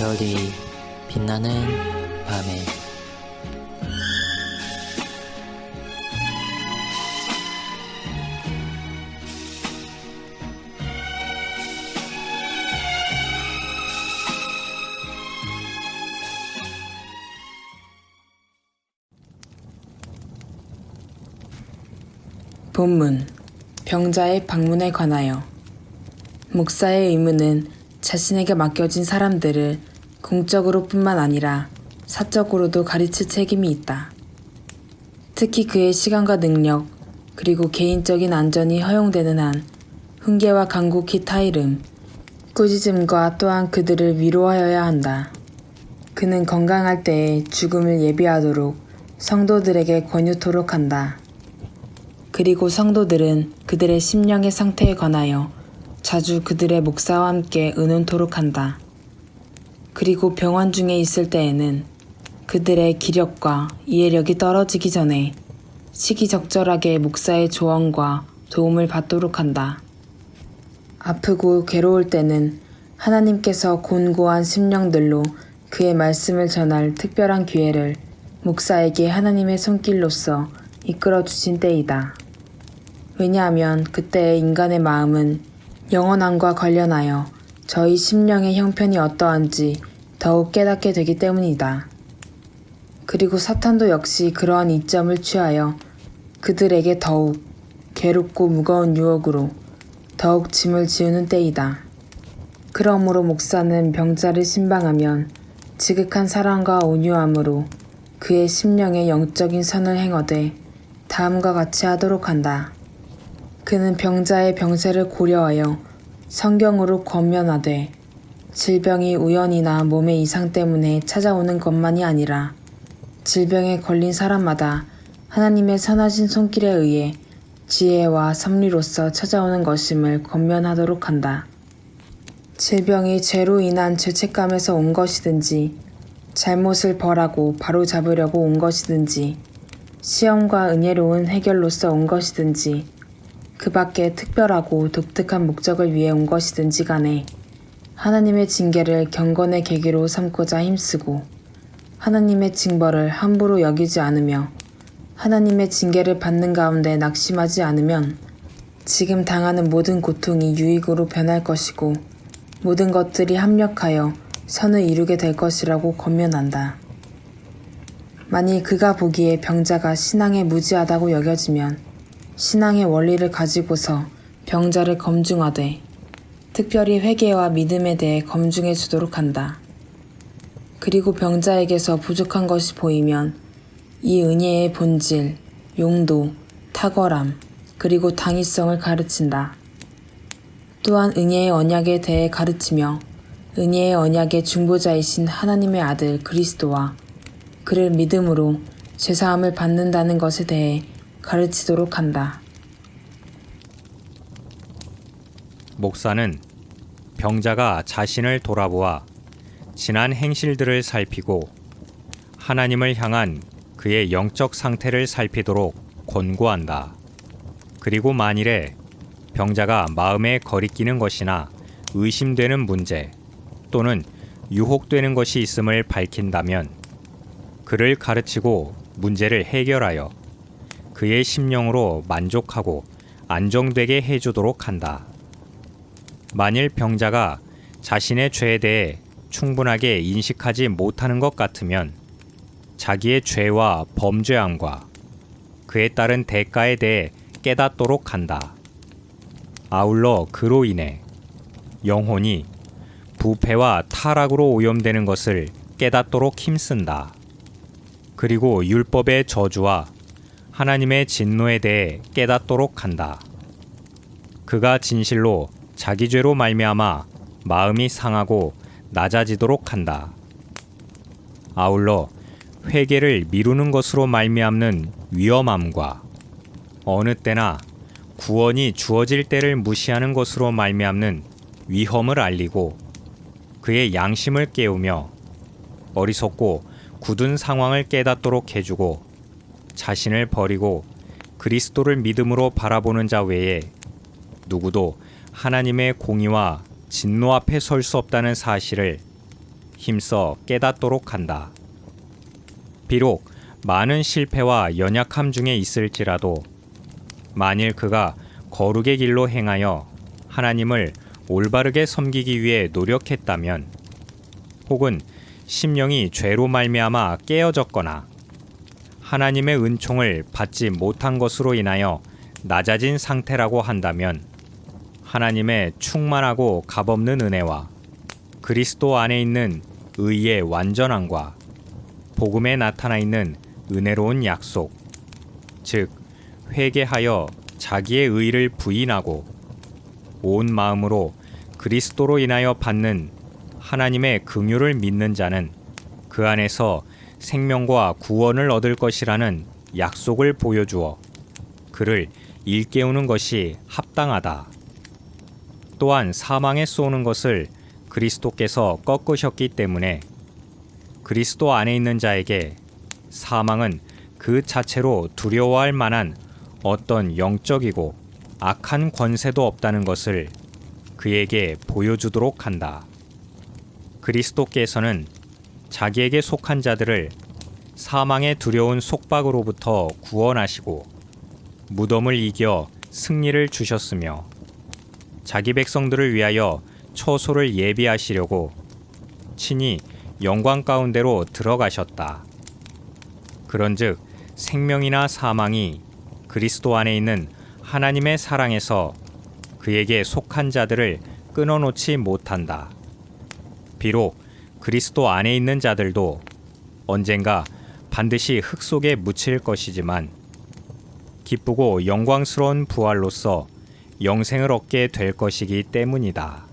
별이 빛나는 밤에 본문 병자의 방문에 관하여 목사의 의무는 자신에게 맡겨진 사람들을 공적으로 뿐만 아니라 사적으로도 가르칠 책임이 있다. 특히 그의 시간과 능력 그리고 개인적인 안전이 허용되는 한 훈계와 간곡히 타이름, 꾸짖음과 또한 그들을 위로하여야 한다. 그는 건강할 때에 죽음을 예비하도록 성도들에게 권유토록 한다. 그리고 성도들은 그들의 심령의 상태에 관하여 자주 그들의 목사와 함께 의논토록 한다. 그리고 병원 중에 있을 때에는 그들의 기력과 이해력이 떨어지기 전에 시기적절하게 목사의 조언과 도움을 받도록 한다. 아프고 괴로울 때는 하나님께서 곤고한 심령들로 그의 말씀을 전할 특별한 기회를 목사에게 하나님의 손길로서 이끌어 주신 때이다. 왜냐하면 그때의 인간의 마음은 영원함과 관련하여 저희 심령의 형편이 어떠한지 더욱 깨닫게 되기 때문이다. 그리고 사탄도 역시 그러한 이점을 취하여 그들에게 더욱 괴롭고 무거운 유혹으로 더욱 짐을 지우는 때이다. 그러므로 목사는 병자를 신방하면 지극한 사랑과 온유함으로 그의 심령의 영적인 선을 행하되 다음과 같이 하도록 한다. 그는 병자의 병세를 고려하여 성경으로 권면하되 질병이 우연이나 몸의 이상 때문에 찾아오는 것만이 아니라 질병에 걸린 사람마다 하나님의 선하신 손길에 의해 지혜와 섭리로서 찾아오는 것임을 권면하도록 한다. 질병이 죄로 인한 죄책감에서 온 것이든지 잘못을 벌하고 바로잡으려고 온 것이든지 시험과 은혜로운 해결로서 온 것이든지 그 밖에 특별하고 독특한 목적을 위해 온 것이든지 간에 하나님의 징계를 경건의 계기로 삼고자 힘쓰고 하나님의 징벌을 함부로 여기지 않으며 하나님의 징계를 받는 가운데 낙심하지 않으면 지금 당하는 모든 고통이 유익으로 변할 것이고 모든 것들이 합력하여 선을 이루게 될 것이라고 권면한다. 만일 그가 보기에 병자가 신앙에 무지하다고 여겨지면 신앙의 원리를 가지고서 병자를 검증하되 특별히 회개와 믿음에 대해 검증해 주도록 한다. 그리고 병자에게서 부족한 것이 보이면 이 은혜의 본질, 용도, 탁월함, 그리고 당위성을 가르친다. 또한 은혜의 언약에 대해 가르치며 은혜의 언약의 중보자이신 하나님의 아들 그리스도와 그를 믿음으로 죄사함을 받는다는 것에 대해 가르치도록 한다. 목사는 병자가 자신을 돌아보아 지난 행실들을 살피고 하나님을 향한 그의 영적 상태를 살피도록 권고한다. 그리고 만일에 병자가 마음에 거리끼는 것이나 의심되는 문제 또는 유혹되는 것이 있음을 밝힌다면 그를 가르치고 문제를 해결하여 그의 심령으로 만족하고 안정되게 해주도록 한다. 만일 병자가 자신의 죄에 대해 충분하게 인식하지 못하는 것 같으면 자기의 죄와 범죄함과 그에 따른 대가에 대해 깨닫도록 한다. 아울러 그로 인해 영혼이 부패와 타락으로 오염되는 것을 깨닫도록 힘쓴다. 그리고 율법의 저주와 하나님의 진노에 대해 깨닫도록 한다. 그가 진실로 자기 죄로 말미암아 마음이 상하고 낮아지도록 한다. 아울러 회개를 미루는 것으로 말미암는 위험함과 어느 때나 구원이 주어질 때를 무시하는 것으로 말미암는 위험을 알리고 그의 양심을 깨우며 어리석고 굳은 상황을 깨닫도록 해주고 자신을 버리고 그리스도를 믿음으로 바라보는 자 외에 누구도 하나님의 공의와 진노 앞에 설 수 없다는 사실을 힘써 깨닫도록 한다. 비록 많은 실패와 연약함 중에 있을지라도 만일 그가 거룩의 길로 행하여 하나님을 올바르게 섬기기 위해 노력했다면 혹은 심령이 죄로 말미암아 깨어졌거나 하나님의 은총을 받지 못한 것으로 인하여 낮아진 상태라고 한다면 하나님의 충만하고 값없는 은혜와 그리스도 안에 있는 의의 완전함과 복음에 나타나 있는 은혜로운 약속, 즉 회개하여 자기의 의를 부인하고 온 마음으로 그리스도로 인하여 받는 하나님의 긍휼을 믿는 자는 그 안에서 생명과 구원을 얻을 것이라는 약속을 보여주어 그를 일깨우는 것이 합당하다. 또한 사망에 쏘는 것을 그리스도께서 꺾으셨기 때문에 그리스도 안에 있는 자에게 사망은 그 자체로 두려워할 만한 어떤 영적이고 악한 권세도 없다는 것을 그에게 보여주도록 한다. 그리스도께서는 자기에게 속한 자들을 사망의 두려운 속박으로부터 구원하시고 무덤을 이겨 승리를 주셨으며 자기 백성들을 위하여 처소를 예비하시려고 친히 영광 가운데로 들어가셨다. 그런즉 생명이나 사망이 그리스도 안에 있는 하나님의 사랑에서 그에게 속한 자들을 끊어놓지 못한다. 비록 그리스도 안에 있는 자들도 언젠가 반드시 흙 속에 묻힐 것이지만 기쁘고 영광스러운 부활로서 영생을 얻게 될 것이기 때문이다.